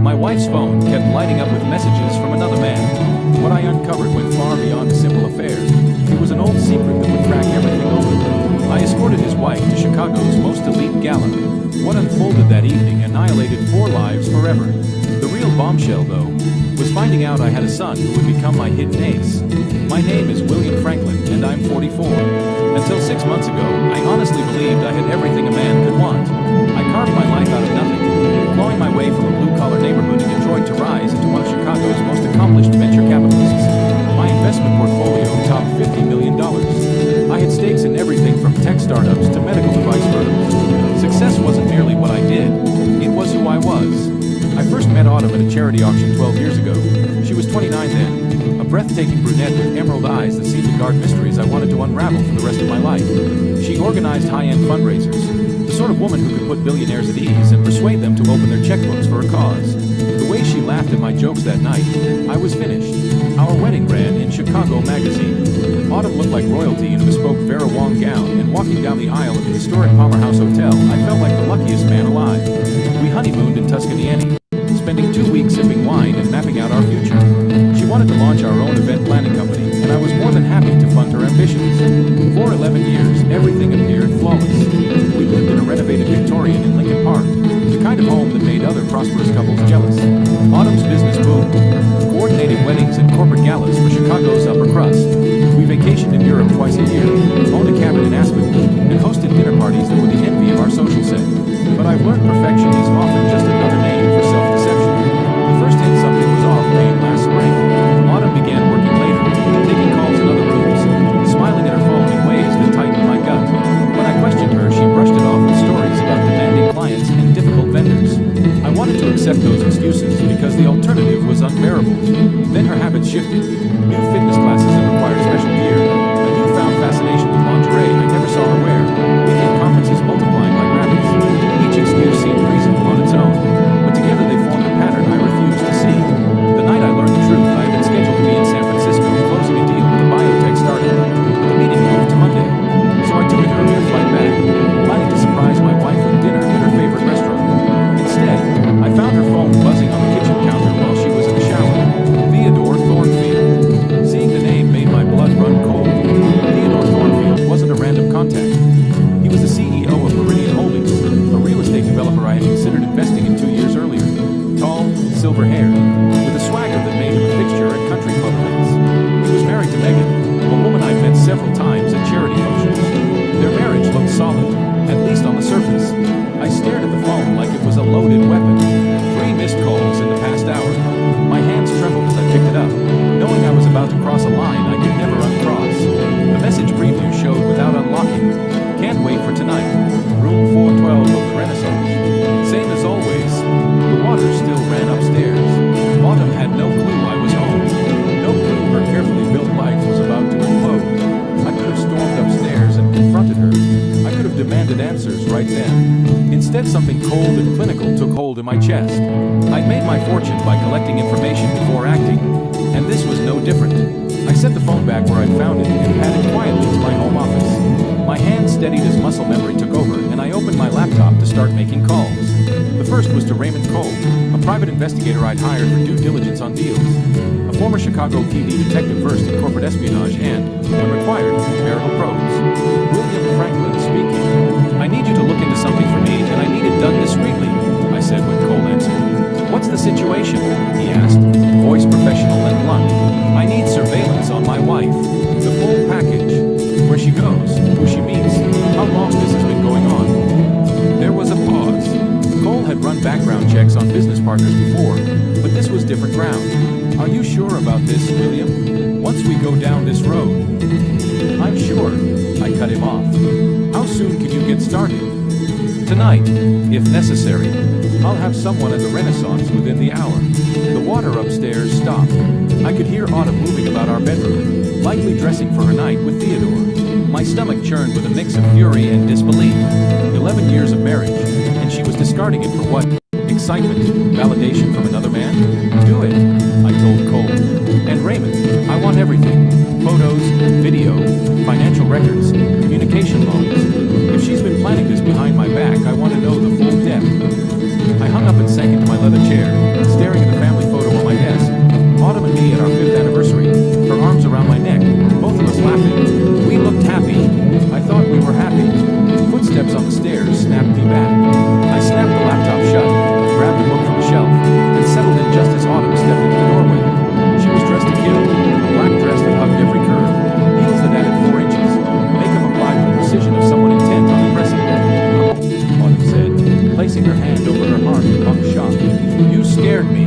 My wife's phone kept lighting up with messages from another man. What I uncovered went far beyond a simple affair. It was an old secret that would crack everything open. I escorted his wife to Chicago's most elite gala. What unfolded that evening annihilated 4 lives forever. The real bombshell, though, was finding out I had a son who would become my hidden ace. My name is William Franklin, and I'm 44. Until 6 months ago, I honestly believed I had everything a man could want. I carved my life out of nothing, clawing my way from a blue-collar neighborhood in Detroit to rise into one of Chicago's most accomplished venture capitalists. My investment portfolio topped $50 million. I had stakes in everything from tech startups to medical device firms. Success wasn't merely what I did, it was who I was. I first met Autumn at a charity auction 12 years ago. She was 29 then, a breathtaking brunette with emerald eyes that seemed to guard mysteries I wanted to unravel for the rest of my life. She organized high-end fundraisers, the sort of woman who could put billionaires at ease and persuade them to open their checkbooks for a cause. The way she laughed at my jokes that night, I was finished. Our wedding ran in Chicago Magazine. Autumn looked like royalty in a bespoke Vera Wang gown, and walking down the aisle of the historic Palmer House Hotel, I felt like the luckiest man alive. We honeymooned in Tuscany, spending 2 weeks sipping wine and mapping out our future. She wanted to launch our own event planning company, and I was more than happy to fund her ambitions. For 11 years, everything appeared flawless. We lived in a renovated Victorian in Lincoln Park, the kind of home that made other prosperous couples jealous. Autumn's business boomed, coordinating weddings and corporate galas for Chicago's upper crust. We vacationed in Europe twice a year, owned a cabin in Aspen, and hosted dinner parties that were the envy of our social set. But I've learned perfection is often just another name for self-deception. The first hint something was off came last spring. Autumn began working later, taking calls in other rooms, smiling at her phone in ways that tightened my gut. When I questioned her, she brushed it off with stories about demanding clients and difficult vendors. I wanted to accept those excuses because the alternative was unbearable. Then her habits shifted. New fitness classes that required special gear, a newfound fascination with lingerie I never saw her wear, weekend conferences multiplying like rabbits. Each excuse seemed reasonable on its own, but together they formed a pattern I refused to see. The night I learned the truth, I had been scheduled to be in San Francisco closing a deal with a biotech startup. The meeting moved to Monday, so I took an earlier flight back, planning to surprise my wife with dinner at her favorite restaurant. Instead, I found her phone buzzing on the kitchen counter while she was in the shower. Theodore Thornfield. Seeing the name made my blood run cold. Theodore Thornfield wasn't a random contact. He was the CEO of Meridian Holdings, a real estate developer I had considered investing in 2 years earlier. Tall, silver hair, with a swagger that made him a fixture at country club events. He was married to Megan, a woman I'd met several times at charity functions. Their marriage looked solid, at least on the surface. I stared at the phone like it was a loaded weapon. 3 missed calls in the past hour. My hands trembled as I picked it up, knowing I was about to cross a line I could never uncross. The message preview showed without unlocking. Can't wait for tonight. Room 412 of the Renaissance. Same as always. The water still ran upstairs. Autumn had no clue I was home. No clue her carefully built life was about to implode. I could have stormed upstairs and confronted her. I could have demanded answers right then. Instead, something cold and clinical took hold in my chest. I'd made my fortune by collecting information before acting, and this was no different. I set the phone back where I'd found it and padded quietly to my home office. My hands steadied as muscle memory took over, and I opened my laptop to start making calls. The first was to Raymond Cole, a private investigator I'd hired for due diligence on deals. A former Chicago PD detective versed in corporate espionage and, when required, marital probes. William Franklin speaking. I need you to look into something for me, and I need it done discreetly, I said when Cole answered. What's the situation? He asked, voice professional and blunt. I need surveillance on my wife. The full package. Where she goes, who she meets, how long this has been going on. There was a pause. Cole had run background checks on business partners before, but this was different ground. Are you sure about this, William? Once we go down this road. I'm sure. I cut him off. How soon can you get started? Tonight, if necessary. I'll have someone at the Renaissance within the hour. The water upstairs stopped. I could hear Autumn moving about our bedroom, likely dressing for her night with Theodore. My stomach churned with a mix of fury and disbelief. 11 years of marriage, and she was discarding it for what? Excitement? Validation from another man? Do it, I told Cole. And Raymond, I want everything. Photos, video, financial records, communication logs. If she's been planning this behind my back, I want to know the full depth. I hung up and sank into my leather chair, staring scared me.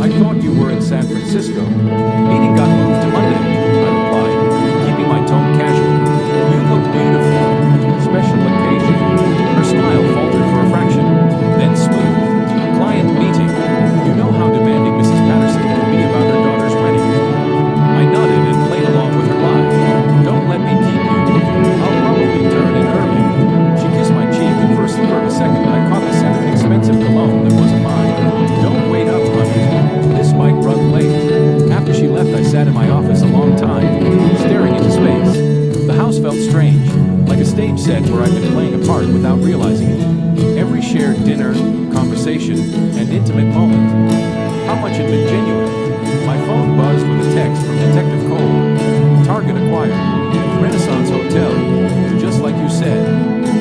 I thought you were in San Francisco. Meeting got moved to Monday, I replied, keeping my tone casual. You look beautiful. Special occasion. Her smile faltered for a fraction, then smooth. Client meeting. You know how demanding Mrs. Patterson can be about her daughter's wedding. I nodded and played along with her lie. Don't let me keep you. I'll probably turn in early. She kissed my cheek, and for a sliver of a second I caught the scent of expensive cologne that wasn't mine. Don't wait up, honey. This might run late. After she left, I sat in my office a long time, staring into space. The house felt strange, like a stage set where I'd been playing a part without realizing it. Every shared dinner, conversation, and intimate moment. How much had been genuine? My phone buzzed with a text from Detective Cole. Target acquired. Renaissance Hotel. Just like you said.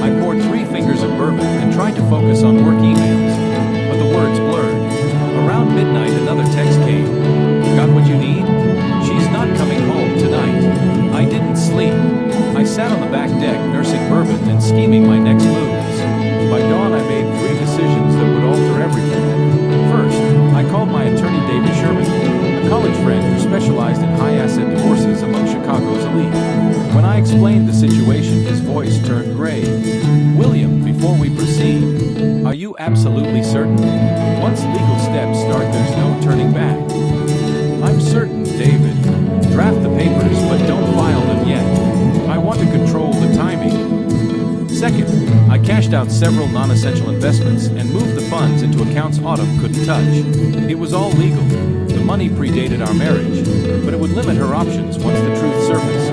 I poured 3 fingers of bourbon and tried to focus on work emails, but the words blurred. Around midnight, another text came. Got what you need? She's not coming home tonight. I didn't sleep. I sat on the back deck nursing bourbon and scheming my next moves. By dawn, I made 3 decisions that would alter everything. First, I called my attorney David Sherman, a college friend who specialized in high-asset divorces among Chicago's elite. When I explained the situation, his voice turned grave. William, before we proceed, are you absolutely certain? Once legal steps start, there's no turning back. I'm certain, David. Draft the papers, but don't file them yet. I want to control the timing. Second, I cashed out several non-essential investments and moved the funds into accounts Autumn couldn't touch. It was all legal. The money predated our marriage, but it would limit her options once the truth surfaced.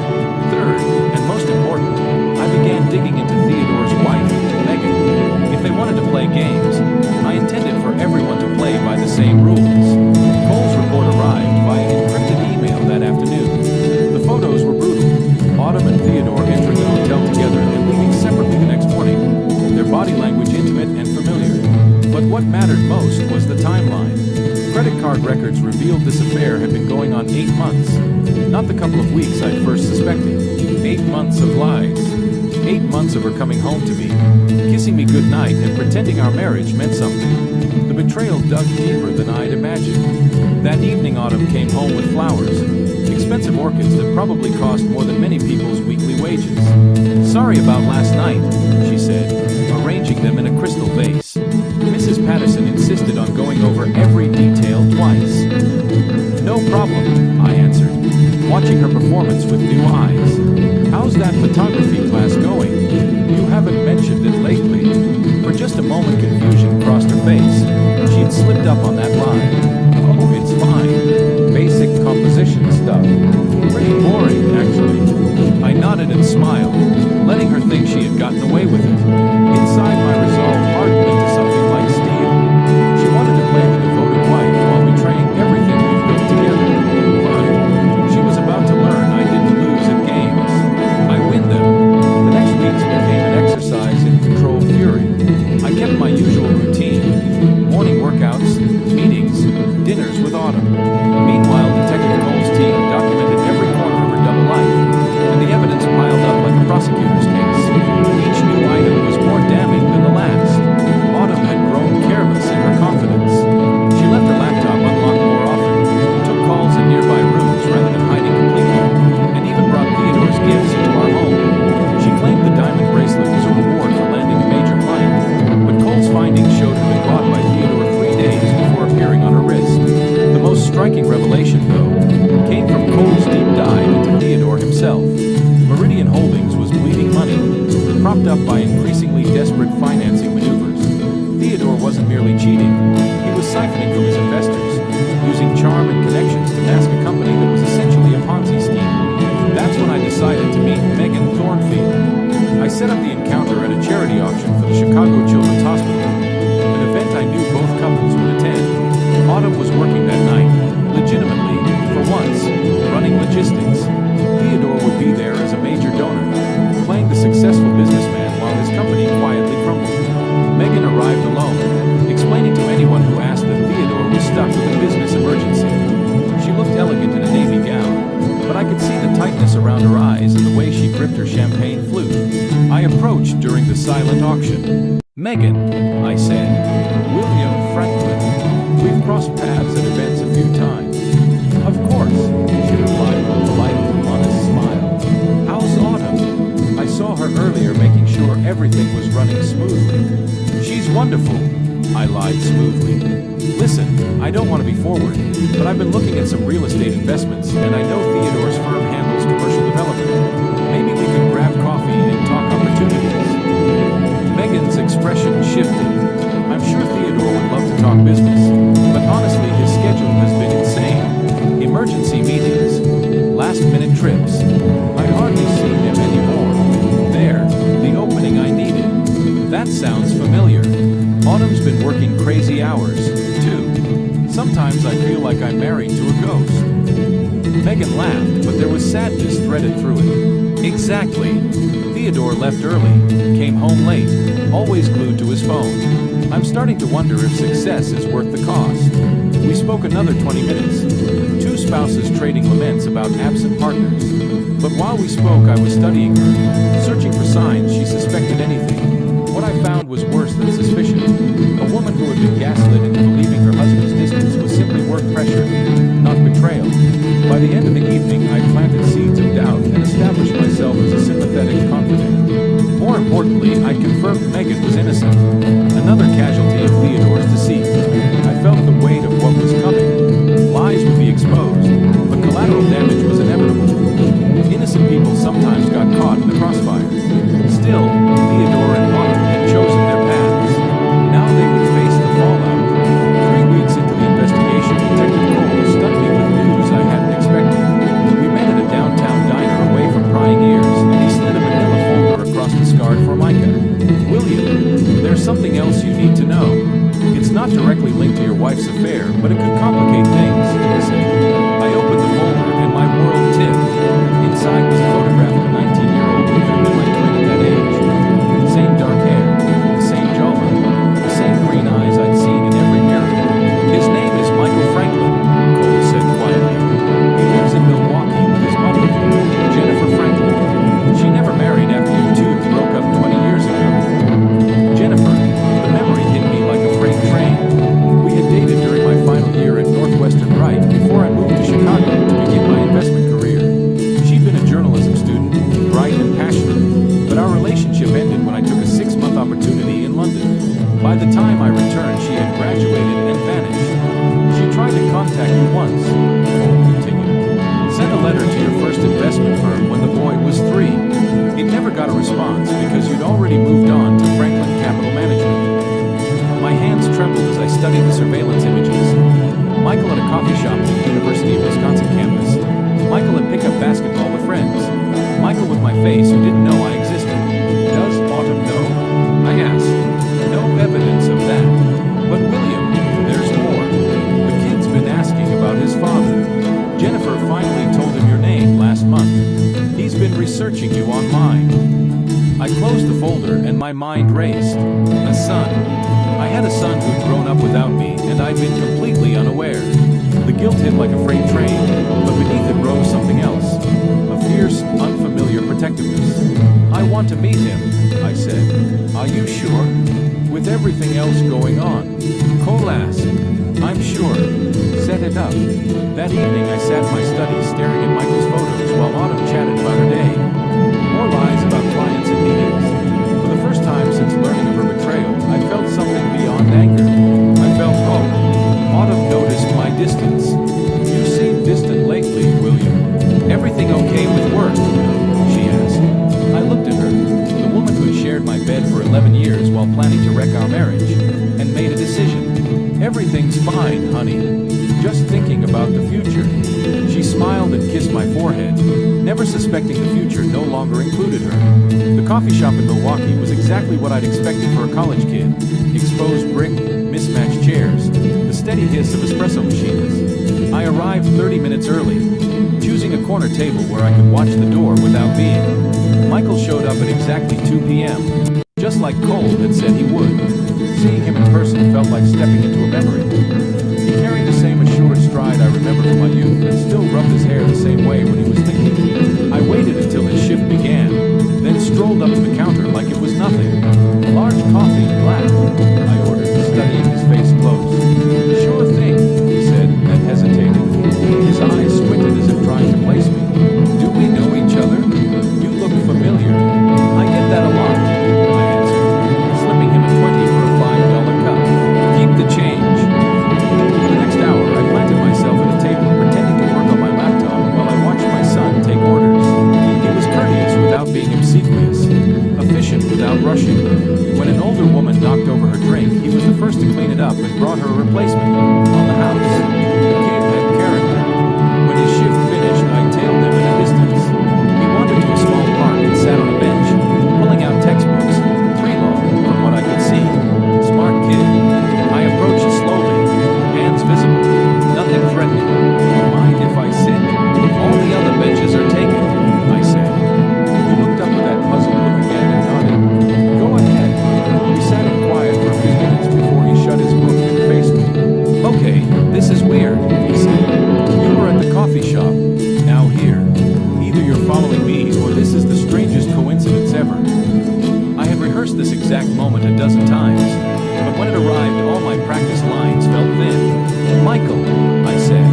Third, and most important, I began digging into Theodore's wife, Megan. If they wanted to play games, I intended for everyone to play by the same rules. Cole's report arrived via encrypted email that afternoon. The photos were brutal. Autumn and Theodore entering the hotel together and leaving separately the next morning, their body language intimate and familiar. But what mattered most was the timeline. Credit card records revealed this affair had been going on 8 months. Not the couple of weeks I'd first suspected. 8 months of lies. 8 months of her coming home to me, kissing me goodnight and pretending our marriage meant something. The betrayal dug deeper than I'd imagined. That evening, Autumn came home with flowers. Expensive orchids that probably cost more than many people's weekly wages. Sorry about last night, she said, arranging them in a crystal vase. Mrs. Patterson insisted on going over every detail twice. No problem, I answered, watching her performance with new eyes. How's that photography class going? You haven't mentioned it lately. For just a moment, confusion crossed her face. She'd slipped up on that line. Oh, it's fine. Basic composition stuff. Pretty boring, actually. I nodded and smiled, letting her think she had gotten away with it. Inside, my resolve hardened into something like steel. She wanted to play the devoted wife while betraying everything we'd built together. Fine. She was about to learn I didn't lose at games. I win them. The next weeks became an exercise in controlled fury. I kept my usual routine. Morning workouts, meetings, dinners with Autumn. Meanwhile, Detective Cole's team documented every corner of her double life, and the evidence piled up like a prosecutor's case. Each new item was more damning than the last. Autumn had grown careless in her confidence. She left her laptop unlocked more often, took calls in nearby rooms rather than hiding completely, and even brought Theodore's gifts into our home. She claimed the diamond bracelet was a reward for landing a major client, but Cole's findings showed it had been bought by Theodore 3 days before appearing on her wrist. The most striking revelation, though, came from Cole's deep dive into Theodore himself. Meridian Holdings was bleeding money, propped up by increasingly desperate financing maneuvers. Theodore wasn't merely cheating, he was siphoning from his investors, using charm and connections to mask a company that was essentially a Ponzi scheme. That's when I decided to meet Megan Thornfield. I set up the encounter at a charity auction for the Chicago Children's Hospital, an event I knew both couples would attend. Autumn was working that night, legitimately, for once, running logistics. Theodore would be there as a major donor, playing the successful businessman while his company quietly crumbled. Megan arrived alone, explaining to anyone who asked that Theodore was stuck with a business emergency. She looked elegant in a navy gown, but I could see the tightness around her eyes and the way she gripped her champagne flute. I approached during the silent auction. Megan, I said. William Franklin. We've crossed paths at events a few times. Of course, she replied with a polite, honest smile. How's Autumn? I saw her earlier making sure everything was running smoothly. She's wonderful, I lied smoothly. Listen, I don't want to be forward, but I've been looking at some real estate investments, and I know Theodore's firm handles commercial development. Maybe we could grab coffee and talk opportunities. Megan's expression shifted. I'm sure Theodore would love to talk business, but honestly his schedule has been insane. Emergency meetings, last-minute trips. I hardly see him anymore. There, the opening I needed. That sounds familiar. Autumn's been working crazy hours, too. Sometimes I feel like I'm married to a ghost. Megan laughed, but there was sadness threaded through it. Exactly. Theodore left early, came home late, always glued to his phone. I'm starting to wonder if success is worth the cost. We spoke another 20 minutes. Two spouses trading laments about absent partners. But while we spoke, I was studying her, searching for signs she suspected anything. What I found was worse than suspicion. A woman who had been gaslit into believing her husband's distance was simply work pressure, not betrayal. By the end of the evening, I planted seeds of doubt and established myself as a sympathetic confidant. More importantly, I confirmed Megan was innocent. Another casualty of Theodore's deceit. I felt the weight of what was coming. Lies would be exposed, but collateral damage was inevitable. Innocent people sometimes got caught in the crossfire. Still, Theodore and Autumn had chosen their paths. Now they would face the fallout. 3 weeks into the investigation, Detective Cole stunned me with news I hadn't expected. We met at a downtown diner away from prying ears, and he slid a manila folder across the scarred formica. William, there's something else you need to know. It's not directly linked to your wife's affair, but it could complicate things, he said. I opened the folder, and my world tipped. Inside was a photograph of a 19-year-old who could have been my twin at that age. The same dark hair, the same jawline, the same green eyes I'd seen in every mirror. His name is Michael Franklin, Cole said quietly. He lives in Milwaukee with his mother, Jennifer Franklin. She never married after you two broke up 20 years ago. Jennifer, the memory hit me like a freight train. We had dated during my final year at Northwestern Wright before I moved to Chicago to begin my investment career. She'd been a journalism student, bright and passionate, but our relationship ended when I took a 6-month opportunity in London. By the time I returned, she had graduated and vanished. She tried to contact you once, Cole continued. Sent a letter to your first investment firm when the boy was 3. It never got a response because you'd already moved on to Franklin Capital Management. My hands trembled as I studied the surveillance images. Michael at a coffee shop at the University of Wisconsin campus. Michael at pickup basketball with friends. Michael with my face who didn't know I existed. Does Autumn know? I asked. No evidence of that. But William, there's more. The kid's been asking about his father. Jennifer finally told him your name last month. He's been researching you online. I closed the folder and my mind raced. A son. I had a son who'd grown up without me, and I'd been completely unaware. The guilt hit like a freight train, but beneath it rose something else. A fierce, unfamiliar protectiveness. I want to meet him, I said. Are you sure? With everything else going on? Cole asked. I'm sure. Set it up. That evening I sat in my study staring at Michael's photos while Autumn chatted about her day. More lies about clients and meetings. For the first time since learning of her betrayal, I felt something beyond anger. I felt hope. Autumn noticed my distance. You seem distant lately, William. Everything okay with work? She asked. I looked at her, the woman who had shared my bed for 11 years while planning to wreck our marriage, and made a decision. Everything's fine, honey. Just thinking about the future. She smiled and kissed my forehead, never suspecting the future no longer included her. The coffee shop in Milwaukee was exactly what I'd expected for a college kid. Exposed brick, mismatched chairs, the steady hiss of espresso machines. I arrived 30 minutes early, choosing a corner table where I could watch the door without being. Michael showed up at exactly 2 p.m., just like Cole had said he would. Seeing him in person felt like stepping into a memory. He carried the same assured stride I remember from my youth and still rubbed his hair the same way when he was thinking. I waited until his shift began, then strolled up to the counter like it was nothing. A large coffee, black, I ordered, studying his face close. Sure thing. This is weird, he said. You were at the coffee shop, now here. Either you're following me or this is the strangest coincidence ever. I had rehearsed this exact moment a dozen times, but when it arrived, all my practice lines felt thin. Michael, I said.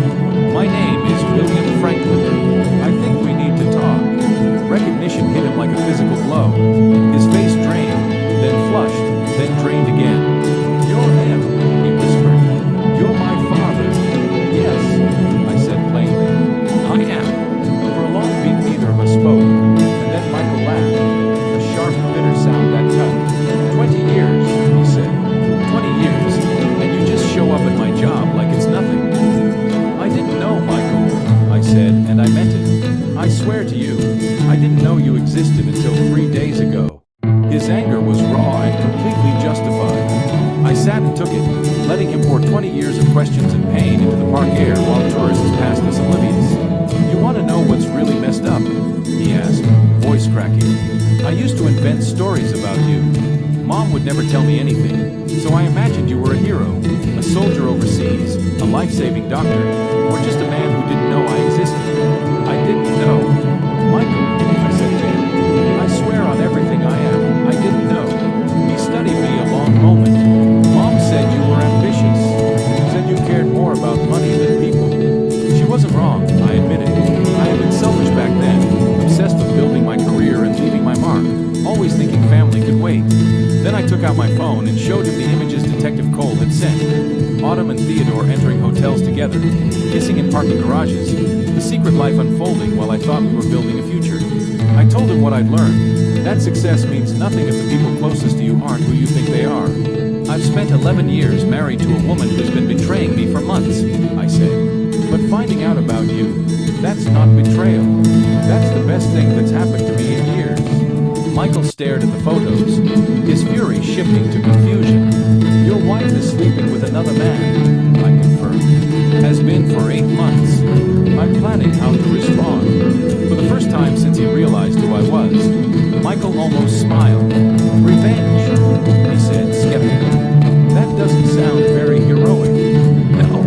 My name is William Franklin. I think we need to talk. Recognition hit him like a physical blow. His face drained, then flushed, then drained again. You're him, he whispered. You're my father. Yes, I said plainly. I am. For a long beat, neither of us spoke, and then Michael laughed, a sharp, bitter sound that cut. 20 years, he said. 20 years, and you just show up at my job like it's nothing. I didn't know, Michael, I said, and I meant it. I swear to you, I didn't know you existed until 3 days ago. His anger was raw and completely justified. I sat and took it, letting him pour 20 years of questions and pain into the park air while tourists passed us oblivious. You want to know what's really messed up? He asked, voice cracking. I used to invent stories about you. Mom would never tell me anything, so I imagined you were a hero, a soldier overseas, a life-saving doctor, or just a man who didn't know I existed. I didn't know. Michael, I said again, I swear on everything I am, I didn't know. He studied me a long moment. Mom said you were ambitious, said you cared more about money than people. She wasn't wrong, I admitted. I had been selfish back then, obsessed with building my career and leaving my mark, always thinking family could wait. Then I took out my phone and showed him the images Detective Cole had sent. Autumn and Theodore entering hotels together, kissing in parking garages, the secret life unfolding while I thought we were building a future. I told him what I'd learned. That success means nothing if the people closest to you aren't who you think they are. I've spent 11 years married to a woman who's been betraying me for months, I said. But finding out about you, that's not betrayal. That's the best thing that's happened to me in years. Michael stared at the photos, his fury shifting to confusion. Your wife is sleeping with another man, I confirmed. Has been for 8 months. I'm planning how to respond. For the first time since he realized who I was, Michael almost smiled. Revenge, he said skeptically. That doesn't sound very heroic. No,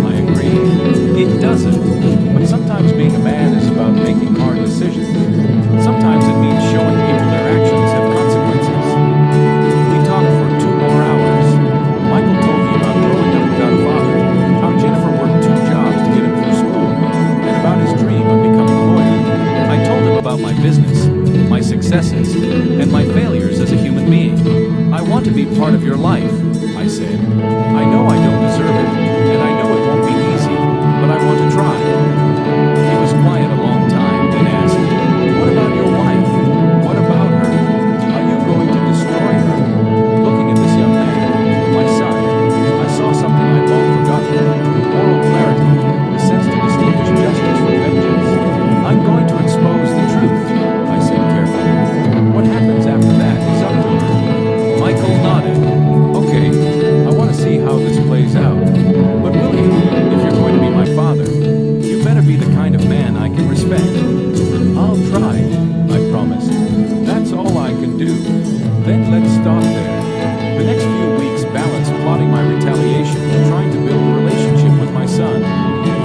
I agreed. It doesn't. But sometimes being a man is about making hard decisions. Sometimes it means showing people their actions have consequences. We talked for 2 more hours. Michael told me about growing up without a father, how Jennifer worked 2 jobs to get him through school, and about his dream of becoming a lawyer. I told him about my business, my successes, and my failures as a human being. I want to be part of your life, I said. I know I don't deserve it, and I know it won't be easy, but I want to try. He was quiet a long time, then asked, what about your wife? What about her? Are you going to destroy her? Looking at this young man, my son, I saw something I'd long forgotten. Moral clarity, the sense to distinguish justice from vengeance. I'm going to expose the truth, I said carefully. What happens after that is up to her. Michael nodded. Okay, I want to see how this plays out. But William, if you're going to be my father, you better be the kind of man I can respect. I'll try, I promised. That's all I can do. Then let's stop there. The next few weeks balanced plotting my retaliation and trying to build a relationship with my son.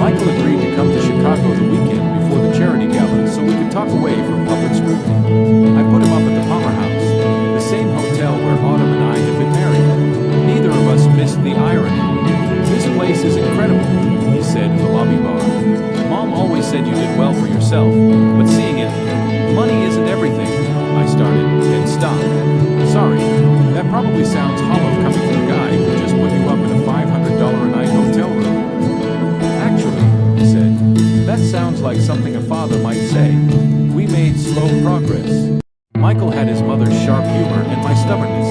Michael agreed to come to Chicago the weekend before the charity gala so we could talk away from public scrutiny. I put him up at the Palmer House, the same hotel where Autumn and I had been married. Neither of us missed the irony. This place is incredible, he said in the lobby bar. Mom always said you did well for yourself, but seeing it, money isn't everything, I started, then stopped. Sorry, that probably sounds hollow coming from a guy who just put you up in a $500 a night hotel room. Actually, he said, that sounds like something a father might say. We made slow progress. Michael had his mother's sharp humor and my stubbornness,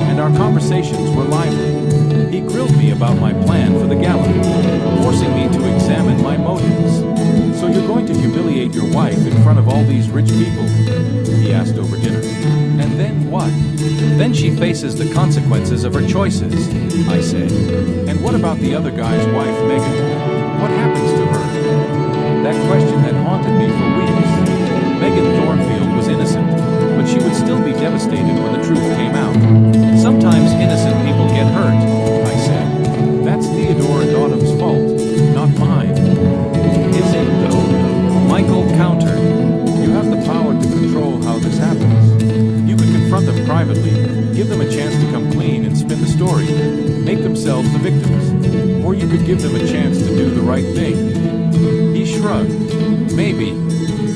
and our conversations were lively. He grilled me about my plan for the gala, forcing me to examine my motives. So you're going to humiliate your wife in front of all these rich people? He asked over dinner. And then what? Then she faces the consequences of her choices, I said. And what about the other guy's wife, Megan? What happens to her? That question had haunted me for weeks. Megan Thornfield was innocent, but she would still be devastated when the truth came out. Sometimes innocent people get hurt, I said. That's Theodore and Autumn's fault. give them a chance to do the right thing. He shrugged. Maybe.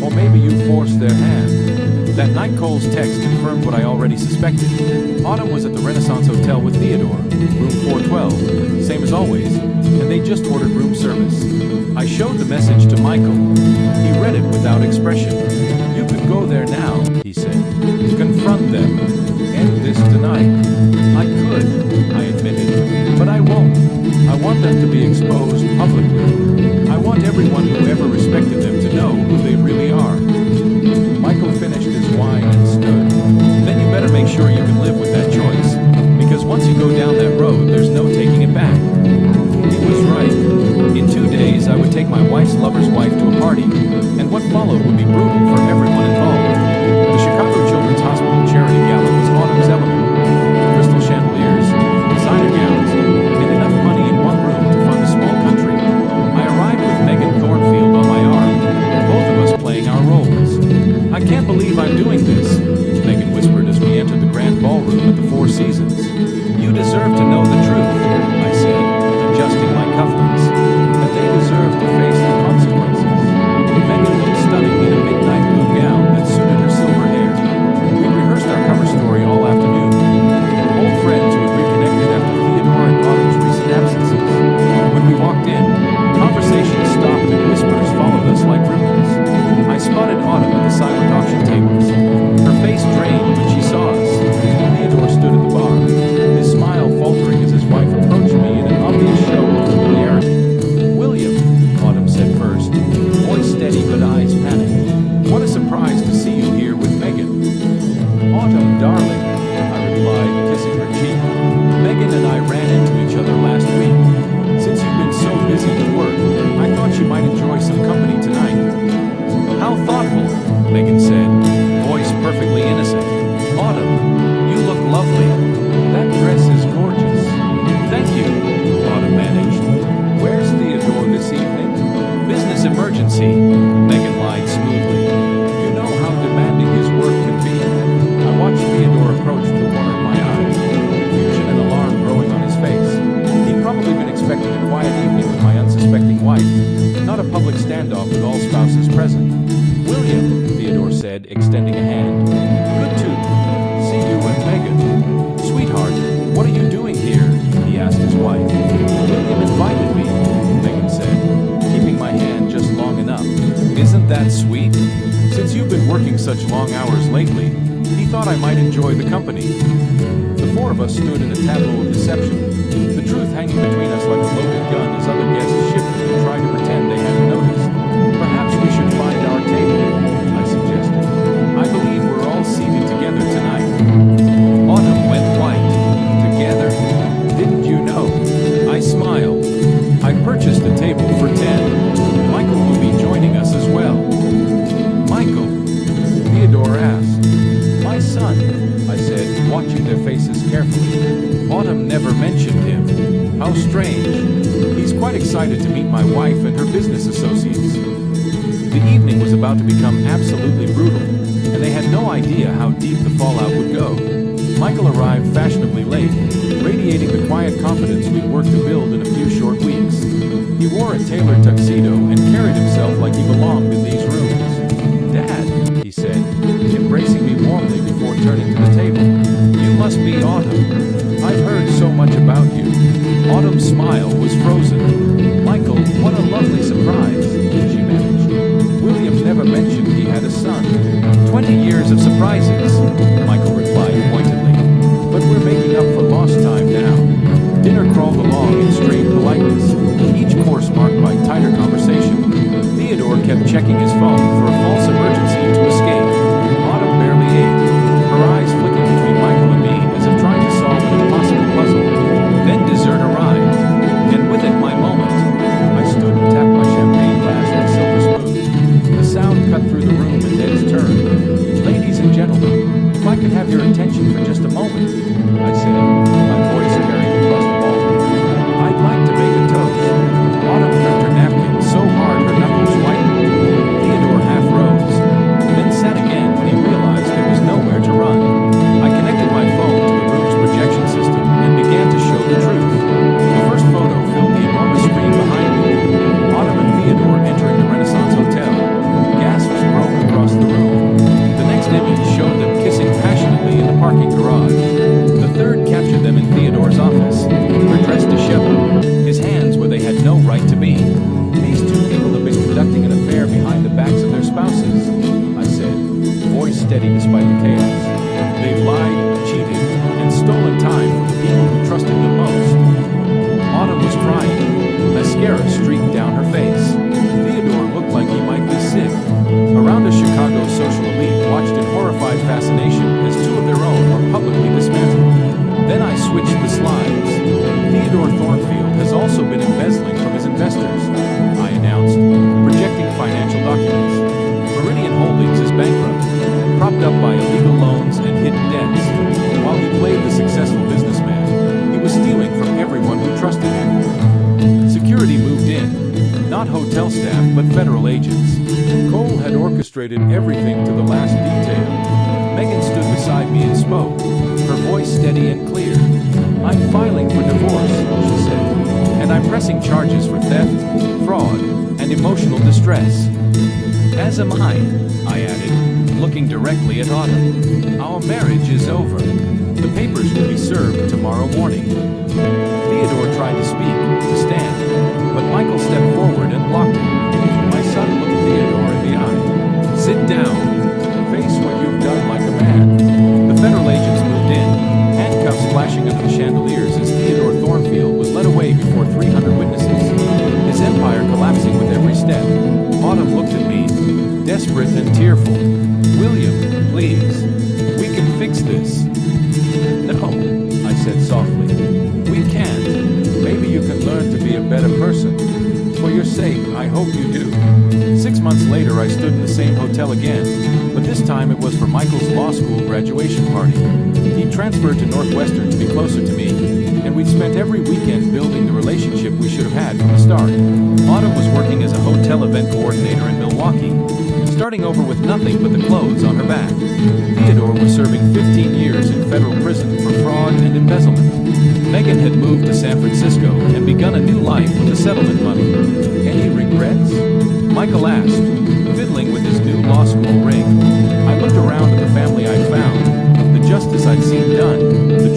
Or maybe you forced their hand. That night Cole's text confirmed what I already suspected. Autumn was at the Renaissance Hotel with Theodore, room 412, same as always, and they just ordered room service. I showed the message to Michael. He read it without expression. You could go there now, he said. Confront them. End this tonight. I could, I admitted, but I won't. I want them to be exposed publicly. I want everyone who ever respected them to know who they really are. Michael finished his wine and stood. Then you better make sure you can live with that choice, because once you go down that road, there's no taking it back. He was right. In 2 days, I would take my wife's lover's wife to a party, and what followed would be brutal for everyone involved. The Chicago Children's Hospital charity gala was Autumn's element. Crystal chandeliers, designer gowns, and enough money in one room to fund a small country. I arrived with Megan Thornfield on my arm, both of us playing our roles. I can't believe I'm doing this, Megan whispered as we entered the grand ballroom at the Four Seasons. You deserve to know the truth, I said, adjusting my cufflinks, and they deserve to face the consequences. Megan looked stunning in a midnight blue gown that suited her silver hair. We rehearsed our cover story all afternoon. Old friends who had reconnected after Theodore and Autumn's recent absences. When we walked in, conversation stopped and whispers followed us like ripples. I spotted Autumn at the silent auction tables. Her face drained when she saw us. Theodore stood at the bar, his smile faltering as his wife approached me in an obvious show of familiarity. William, Autumn said first, voice steady but eyes panicked. What a surprise to see you here with Megan. Autumn, darling, I replied, kissing her cheek. Megan and I ran into each other last week. Since you've been so busy with work, I thought you might enjoy some company tonight. How thoughtful, Megan said, voice perfectly innocent. Autumn, you look lovely. That dress is gorgeous. Thank you, Autumn managed. Where's Theodore this evening? Business emergency, Megan lied smoothly. You know how demanding his work can be. I watched Theodore approach the corner of my eye, confusion and alarm growing on his face. He'd probably been expecting a quiet evening with my unsuspecting wife, not a public standoff with all spouses present. William, Theodore said, extending a hand. Good to see you and Megan. Sweetheart, what are you doing here? He asked his wife. William invited me, Megan said, keeping my hand just long enough. Isn't that sweet? Since you've been working such long hours lately, he thought I might enjoy the company. The four of us stood in a tableau of deception, the truth hanging between us like a loaded gun as other guests shifted and tried to pretend they hadn't noticed. Perhaps we should find our table, I suggested. I believe we're all seated together tonight. Autumn went white. Together? Didn't you know? I smiled. I purchased a table for 10. Michael will be joining us as well. Michael? Theodore asked. My son, I said, watching their faces carefully. Autumn never mentioned him. How strange. He's quite excited to meet my wife and her business associates. The evening was about to become absolutely brutal, and they had no idea how deep the fallout would go. Michael arrived fashionably late, radiating the quiet confidence we'd worked to build in a few short weeks. He wore a tailored tuxedo and carried himself like he belonged in these rooms. Dad, he said, embracing me warmly before turning to the table. You must be Autumn. I've heard so much about you. Autumn's smile was frozen. Michael, what a lovely surprise, she managed. William never mentioned he had a son. 20 years of surprises, Michael replied pointedly. But we're making up for lost time now. Dinner crawled along in strained politeness, each course marked by tighter conversation. Theodore kept checking his phone for a false emergency to escape. Autumn barely ate, her eyes flicking between Michael and me as if trying to solve an impossible puzzle. Then dessert arrived, and with it my moment. I stood and tapped my champagne glass with a silver spoon. The sound cut through the room and heads turned. Ladies and gentlemen, if I could have your attention for just a moment, I said, my voice carrying across the ballroom. I'd like to make a toast. Autumn gripped her napkin so hard her knuckles whitened. mascara streaked down her face. Theodore looked like he might be sick. Around us, Chicago's social elite watched in horrified fascination as two of their own were publicly dismantled. Then I switched the slides. Theodore Thornfield has also been embezzling from his investors, I announced, projecting financial documents. Meridian Holdings is bankrupt, propped up by illegal loans and hidden debts. While he played the successful businessman, he was stealing from everyone who trusted him. Security moved in, not hotel staff but federal agents. Cole had orchestrated everything to the last detail. Megan stood beside me and spoke, her voice steady and clear. "I'm filing for divorce," she said, "and I'm pressing charges for theft, fraud, and emotional distress." "As am I," added, looking directly at Autumn. "Our marriage is over. The papers will be served tomorrow morning." Theodore tried to speak, to stand, but Michael stepped forward and blocked him. My son looked Theodore in the eye. "Sit down. Face what you've done like a man." The federal agents moved in, handcuffs flashing under the chandeliers as Theodore Thornfield was led away before 300 witnesses, his empire collapsing with every step. Autumn looked at me, desperate and tearful. "William, please. We can fix this." "No," I said softly. "We can't. Maybe you can learn to be a better person. For your sake, I hope you do." 6 months later, I stood in the same hotel again, but this time it was for Michael's law school graduation party. He transferred to Northwestern to be closer to me, and we'd spent every weekend building the relationship we should have had from the start. Autumn was working as a hotel event coordinator in Milwaukee, starting over with nothing but the clothes on her back. Theodore was serving 15 years in federal prison for fraud and embezzlement. Megan had moved to San Francisco and begun a new life with the settlement money. "Any regrets?" Michael asked, fiddling with his new law school ring. I looked around at the family I'd found, the justice I'd seen done, the